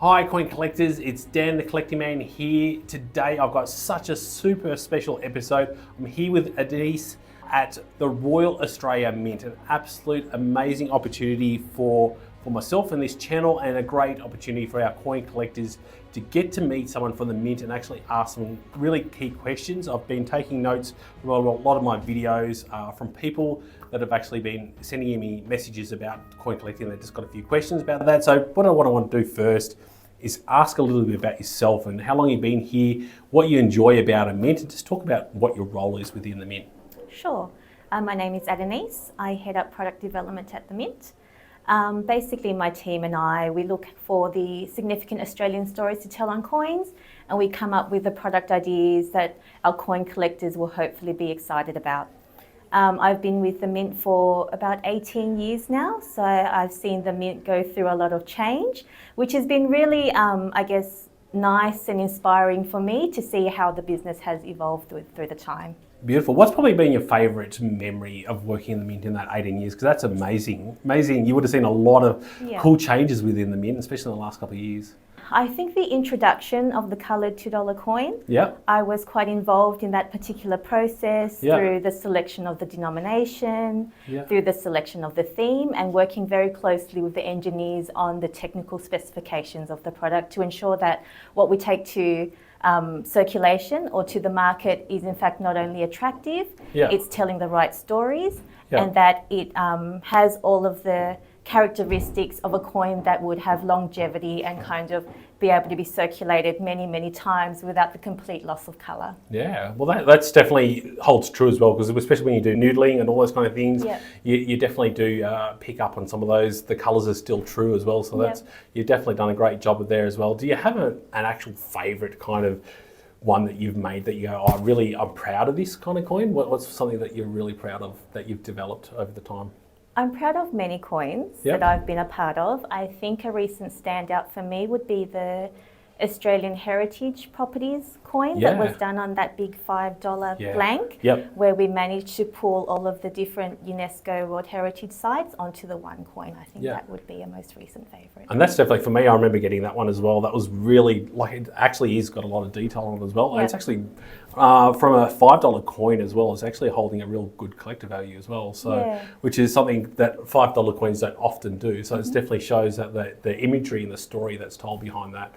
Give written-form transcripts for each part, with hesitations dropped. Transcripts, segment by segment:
Hi coin collectors, it's Dan the Collecting Man here. Today I've got such a super special episode. I'm here with Adonis at the Royal Australia Mint, an absolute amazing opportunity for myself and this channel, and a great opportunity for our coin collectors to get to meet someone from the Mint and actually ask some really key questions. I've been taking notes from a lot of my videos from people that have actually been sending me messages about coin collecting. They've just got a few questions about that. So what I want to do first is ask a little bit about yourself and how long you've been here, what you enjoy about a Mint, and just talk about what your role is within the Mint. Sure. My name is Adonis. I head up product development at the Mint. Basically, my team and I, we look for the significant Australian stories to tell on coins, and we come up with the product ideas that our coin collectors will hopefully be excited about. I've been with the Mint for about 18 years now, so I've seen the Mint go through a lot of change, which has been really, nice and inspiring for me to see how the business has evolved through the time. Beautiful. What's probably been your favourite memory of working in the Mint in that 18 years? Because that's amazing. Amazing. You would have seen a lot of cool changes within the Mint, especially in the last couple of years. I think the introduction of the coloured $2 coin, I was quite involved in that particular process through the selection of the denomination, through the selection of the theme, and working very closely with the engineers on the technical specifications of the product to ensure that what we take to circulation or to the market is in fact not only attractive, it's telling the right stories, and that it has all of the characteristics of a coin that would have longevity and kind of be able to be circulated many, many times without the complete loss of colour. Yeah, well that's definitely holds true as well, because especially when you do noodling and all those kind of things, you definitely do pick up on some of those. The colours are still true as well, so that's you've definitely done a great job with there as well. Do you have an actual favourite kind of one that you've made that you go, oh, I'm proud of this kind of coin? What's something that you're really proud of that you've developed over the time? I'm proud of many coins that I've been a part of. I think a recent standout for me would be the Australian Heritage Properties coin that was done on that big $5 blank, where we managed to pull all of the different UNESCO World Heritage sites onto the one coin. I think that would be a most recent favourite. And that's definitely, for me, I remember getting that one as well. That was really, it actually is got a lot of detail on it as well. And it's actually, from a $5 coin as well, it's actually holding a real good collector value as well. So, which is something that $5 coins don't often do. So it definitely shows that the imagery and the story that's told behind that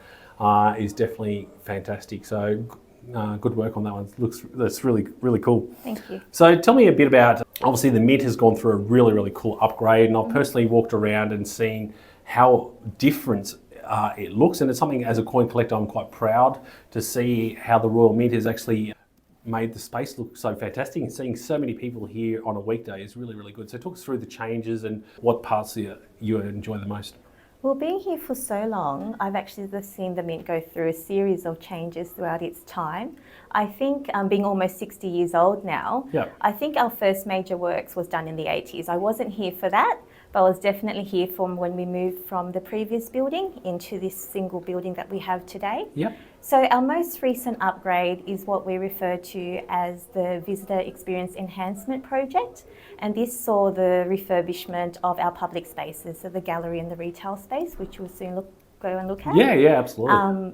is definitely fantastic. So good work on that one. That's really, really cool. Thank you. So tell me a bit about, obviously the Mint has gone through a really, really cool upgrade, and I've personally walked around and seen how different it looks, and it's something as a coin collector I'm quite proud to see how the Royal Mint has actually made the space look so fantastic, and seeing so many people here on a weekday is really, really good. So talk us through the changes and what parts you enjoy the most. Well, being here for so long, I've actually seen the Mint go through a series of changes throughout its time. I think being almost 60 years old now, I think our first major works was done in the 80s. I wasn't here for that, but I was definitely here from when we moved from the previous building into this single building that we have today. So our most recent upgrade is what we refer to as the Visitor Experience Enhancement Project. And this saw the refurbishment of our public spaces, so the gallery and the retail space, which we'll soon go and look at. Yeah, absolutely.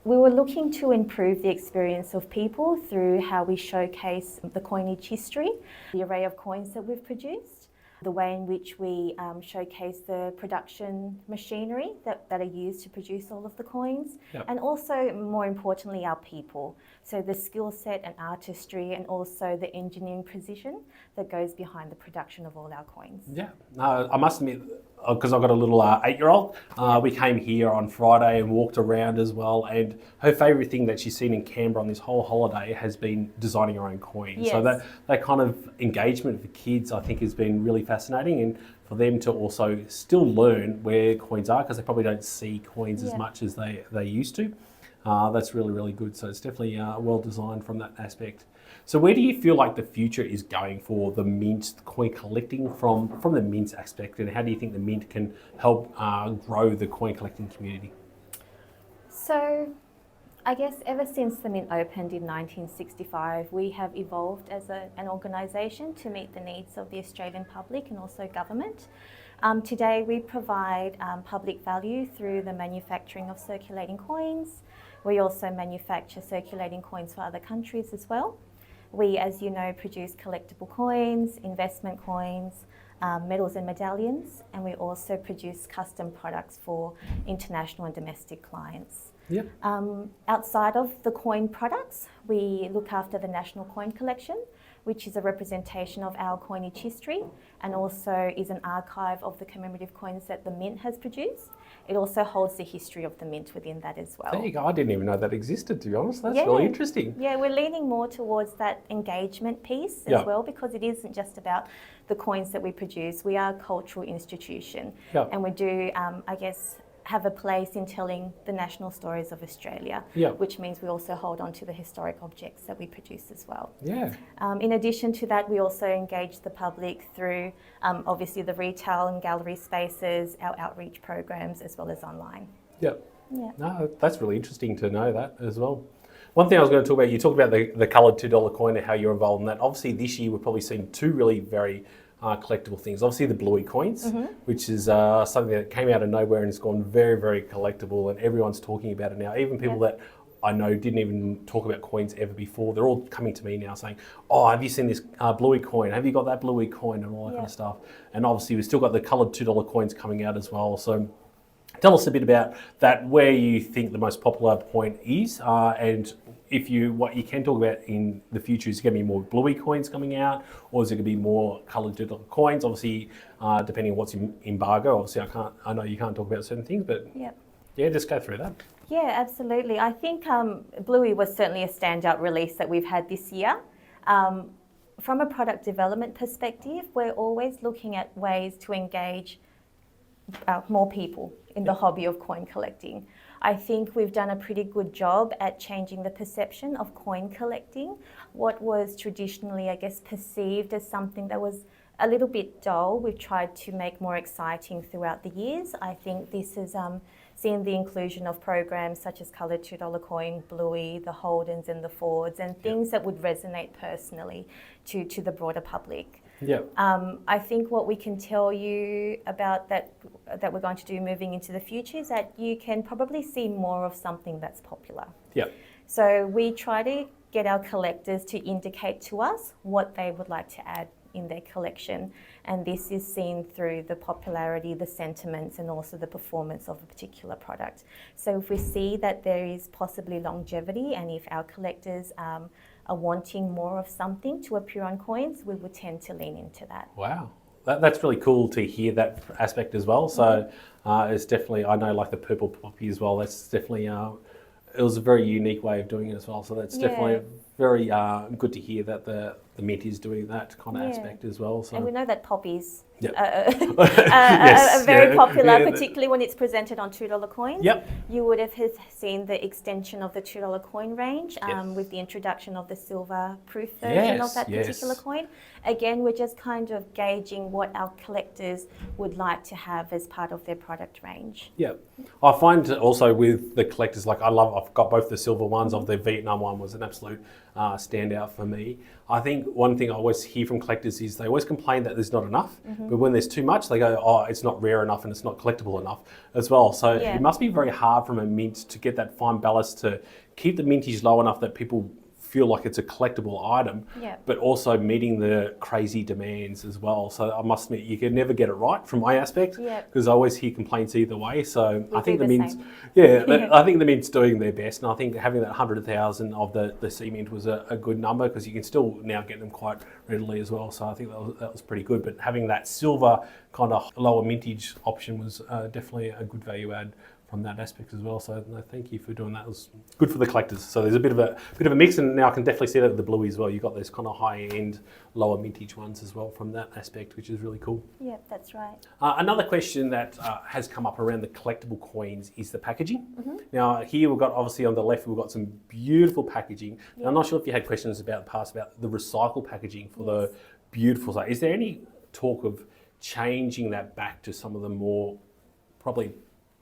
We were looking to improve the experience of people through how we showcase the coinage history, the array of coins that we've produced, the way in which we showcase the production machinery that are used to produce all of the coins, and also, more importantly, our people. So the skill set and artistry, and also the engineering precision that goes behind the production of all our coins. I must admit, because I've got a little 8-year-old, we came here on Friday and walked around as well, and her favourite thing that she's seen in Canberra on this whole holiday has been designing her own coins. So that kind of engagement for kids, I think, has been really fascinating, and for them to also still learn where coins are, because they probably don't see coins as much as they used to. That's really, really good. So it's definitely well designed from that aspect. So where do you feel like the future is going for the Mint coin collecting from the Mint aspect, and how do you think the Mint can help grow the coin collecting community? So I guess ever since the Mint opened in 1965, we have evolved as an organisation to meet the needs of the Australian public and also government. Today we provide public value through the manufacturing of circulating coins. We also manufacture circulating coins for other countries as well. We, as you know, produce collectible coins, investment coins, medals and medallions, and we also produce custom products for international and domestic clients. Yep. Outside of the coin products, we look after the National Coin Collection, which is a representation of our coinage history and also is an archive of the commemorative coins that the Mint has produced. It also holds the history of the Mint within that as well. There you go. I didn't even know that existed, to be honest. That's really interesting. Yeah, we're leaning more towards that engagement piece as well, because it isn't just about the coins that we produce. We are a cultural institution and we do, I guess, have a place in telling the national stories of Australia, which means we also hold on to the historic objects that we produce as well. Yeah. In addition to that, we also engage the public through obviously the retail and gallery spaces, our outreach programs, as well as online. Yeah. No, that's really interesting to know that as well. One thing I was going to talk about, you talked about the coloured $2 coin and how you're involved in that. Obviously this year we've probably seen two really very collectible things. Obviously the bluey coins, which is something that came out of nowhere and has gone very, very collectible, and everyone's talking about it now. Even people that I know didn't even talk about coins ever before, they're all coming to me now saying, oh, have you seen this bluey coin? Have you got that bluey coin? And all that kind of stuff. And obviously we've still got the coloured $2 coins coming out as well. So tell us a bit about that, where you think the most popular point is, and if what you can talk about in the future, is it going to be more bluey coins coming out, or is it going to be more coloured $2 coins? Obviously, depending on what's in embargo. Obviously, I know you can't talk about certain things, but yeah, just go through that. Yeah, absolutely. I think bluey was certainly a standout release that we've had this year. From a product development perspective, we're always looking at ways to engage more people in the hobby of coin collecting. I think we've done a pretty good job at changing the perception of coin collecting. What was traditionally, I guess, perceived as something that was a little bit dull, we've tried to make more exciting throughout the years. I think this has seen the inclusion of programs such as coloured $2 coin, bluey, the Holdens and the Fords, and things that would resonate personally to the broader public. I think what we can tell you about that we're going to do moving into the future is that you can probably see more of something that's popular. So we try to get our collectors to indicate to us what they would like to add in their collection, and this is seen through the popularity, the sentiments, and also the performance of a particular product. So if we see that there is possibly longevity, and if our collectors are wanting more of something to appear on coins, we would tend to lean into that. Wow. That's really cool to hear that aspect as well. So it's definitely, I know, like the purple poppy as well, that's definitely, it was a very unique way of doing it as well. So that's definitely very good to hear that the Mint is doing that kind of aspect as well. So. And we know that poppies are very popular, particularly when it's presented on $2 coins. You would have seen the extension of the $2 coin range with the introduction of the silver proof version of that particular coin. Again, we're just kind of gauging what our collectors would like to have as part of their product range. I find also with the collectors, like I've got both the silver ones. Of the Vietnam one was an absolute standout for me. I think one thing I always hear from collectors is they always complain that there's not enough, but when there's too much, they go, oh, it's not rare enough and it's not collectible enough as well. So it must be very hard from a mint to get that fine balance to keep the mintage low enough that people feel like it's a collectible item, but also meeting the crazy demands as well. So I must admit, you can never get it right from my aspect, because I always hear complaints either way. So I think the Mint's, I think the Mint's doing their best, and I think having that 100,000 of the C Mint was a good number, because you can still now get them quite readily as well. So I think that was pretty good. But having that silver kind of lower mintage option was definitely a good value add from that aspect as well. So no, thank you for doing that. It was good for the collectors. So there's a bit of a mix, and now I can definitely see that with the bluey as well. You've got those kind of high-end, lower mintage ones as well from that aspect, which is really cool. Yeah, that's right. Another question that has come up around the collectible coins is the packaging. Now here we've got, obviously on the left, we've got some beautiful packaging. Now, I'm not sure if you had questions about the past about the recycle packaging for the beautiful side. Is there any talk of changing that back to some of the more probably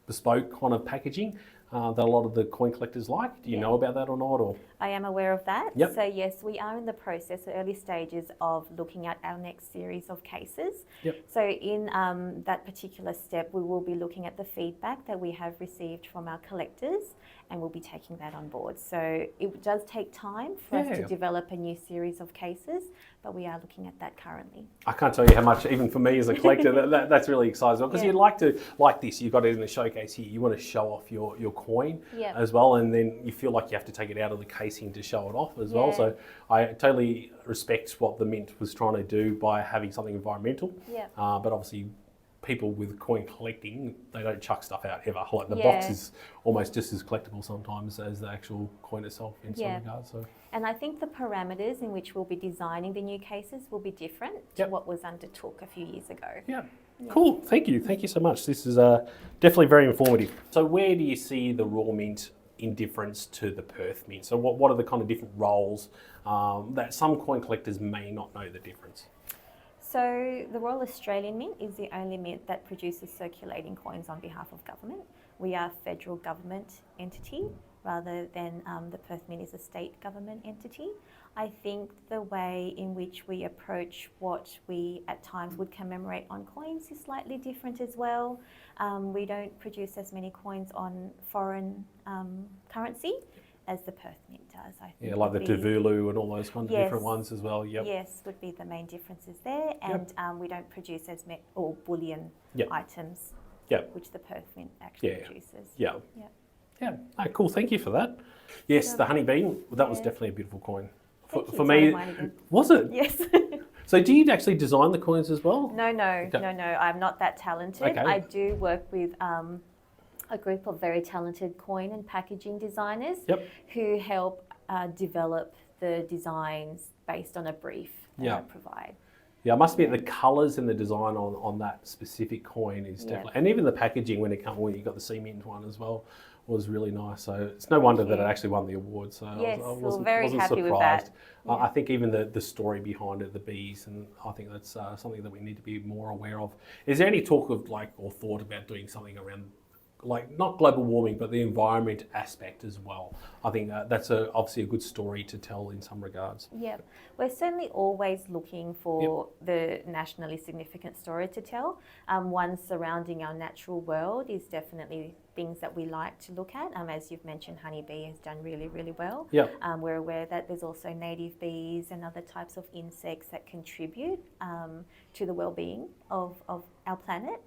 bespoke kind of packaging? that a lot of the coin collectors like. Do you know about that or not? Or I am aware of that. Yep. So yes, we are in the process, the early stages of looking at our next series of cases. Yep. So in that particular step, we will be looking at the feedback that we have received from our collectors, and we'll be taking that on board. So it does take time for us to develop a new series of cases, but we are looking at that currently. I can't tell you how much, even for me as a collector, that's really exciting, because you'd like to, like this, you've got it in the showcase here, you want to show off your coin as well, and then you feel like you have to take it out of the casing to show it off as well. So I totally respect what the Mint was trying to do by having something environmental, but obviously people with coin collecting, they don't chuck stuff out ever. Like the box is almost just as collectible sometimes as the actual coin itself in some regards. So. And I think the parameters in which we'll be designing the new cases will be different to what was undertook a few years ago. Cool, thank you so much. This is definitely very informative. So where do you see the Royal Mint in difference to the Perth Mint? So what are the kind of different roles that some coin collectors may not know the difference? So the Royal Australian Mint is the only mint that produces circulating coins on behalf of government. We are a federal government entity rather than the Perth Mint is a state government entity. I think the way in which we approach what we at times would commemorate on coins is slightly different as well. We don't produce as many coins on foreign currency as the Perth Mint does. I think like the Tuvalu and all those kinds of different ones as well. Yes, would be the main differences there. And we don't produce as many bullion items, which the Perth Mint actually produces. Cool, thank you for that. Yes, the honeybee, that was definitely a beautiful coin. For me, was it? Yes. So do you actually design the coins as well? No, I'm not that talented. I do work with a group of very talented coin and packaging designers who help develop the designs based on a brief that I provide. Yeah, I must admit the colours and the design on that specific coin is definitely, and even the packaging when you got the cement one as well, was really nice. So it's no wonder that it actually won the award. So yes, I wasn't very happy surprised. With that. I think even the story behind it, the bees, and I think that's something that we need to be more aware of. Is there any talk of or thought about doing something around not global warming, but the environment aspect as well? I think that's obviously a good story to tell in some regards. Yeah, we're certainly always looking for the nationally significant story to tell. One surrounding our natural world is definitely things that we like to look at. As you've mentioned, honeybee has done really, really well. We're aware that there's also native bees and other types of insects that contribute to the well-being of our planet.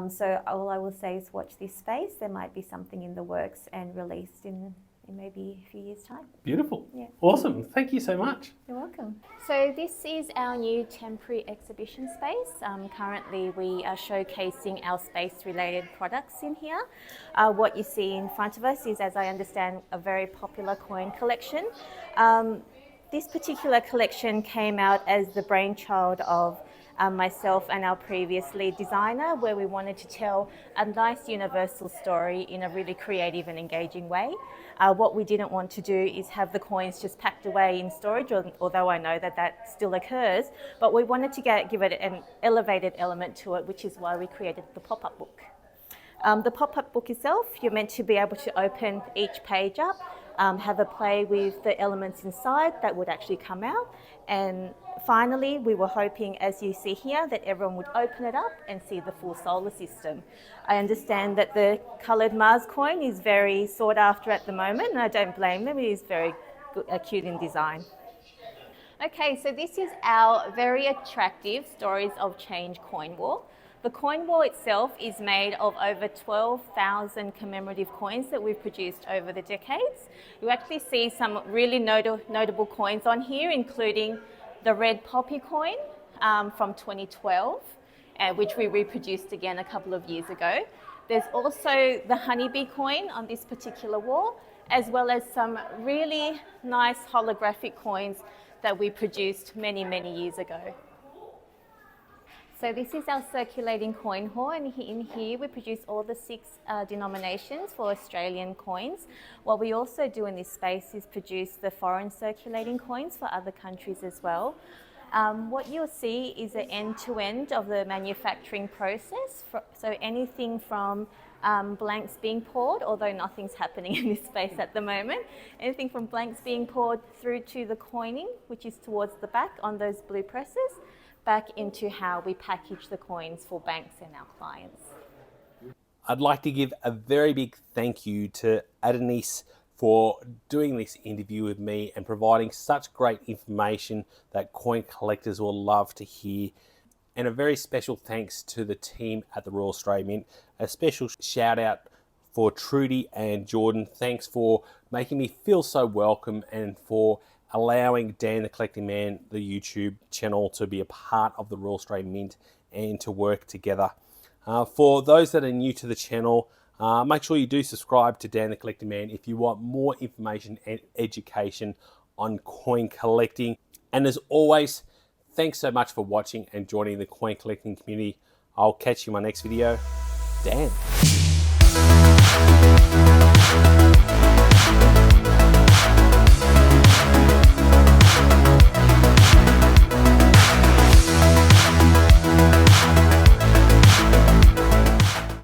So all I will say is watch this space. There might be something in the works and released in maybe a few years' time. Beautiful. Awesome. Thank you so much. You're welcome. So this is our new temporary exhibition space. Currently we are showcasing our space-related products in here. What you see in front of us is, as I understand, a very popular coin collection. This particular collection came out as the brainchild of myself and our previous lead designer, where we wanted to tell a nice universal story in a really creative and engaging way. What we didn't want to do is have the coins just packed away in storage, although I know that still occurs, but we wanted to give it an elevated element to it, which is why we created the pop-up book. The pop-up book itself, you're meant to be able to open each page up, have a play with the elements inside that would actually come out, and finally we were hoping, as you see here, that everyone would open it up and see the full solar system. I understand that the coloured Mars coin is very sought after at the moment, and I don't blame them. It is very cute in design. Okay, so this is our very attractive Stories of Change coin wall. The coin wall itself is made of over 12,000 commemorative coins that we've produced over the decades. You actually see some really notable coins on here, including the red poppy coin from 2012, which we reproduced again a couple of years ago. There's also the honeybee coin on this particular wall, as well as some really nice holographic coins that we produced many, many years ago. So this is our circulating coin hall, and in here we produce all the 6 denominations for Australian coins. What we also do in this space is produce the foreign circulating coins for other countries as well. What you'll see is an end-to-end of the manufacturing process. So anything from blanks being poured, although nothing's happening in this space at the moment, anything from blanks being poured through to the coining, which is towards the back on those blue presses, back into how we package the coins for banks and our clients. I'd like to give a very big thank you to Adonis for doing this interview with me and providing such great information that coin collectors will love to hear. And a very special thanks to the team at the Royal Australian Mint. A special shout out for Trudy and Jordan. Thanks for making me feel so welcome and for allowing Dan the Collecting Man, the YouTube channel, to be a part of the Royal Australian Mint and to work together. For those that are new to the channel, make sure you do subscribe to Dan the Collecting Man if you want more information and education on coin collecting. And as always, thanks so much for watching and joining the coin collecting community. I'll catch you in my next video. Dan.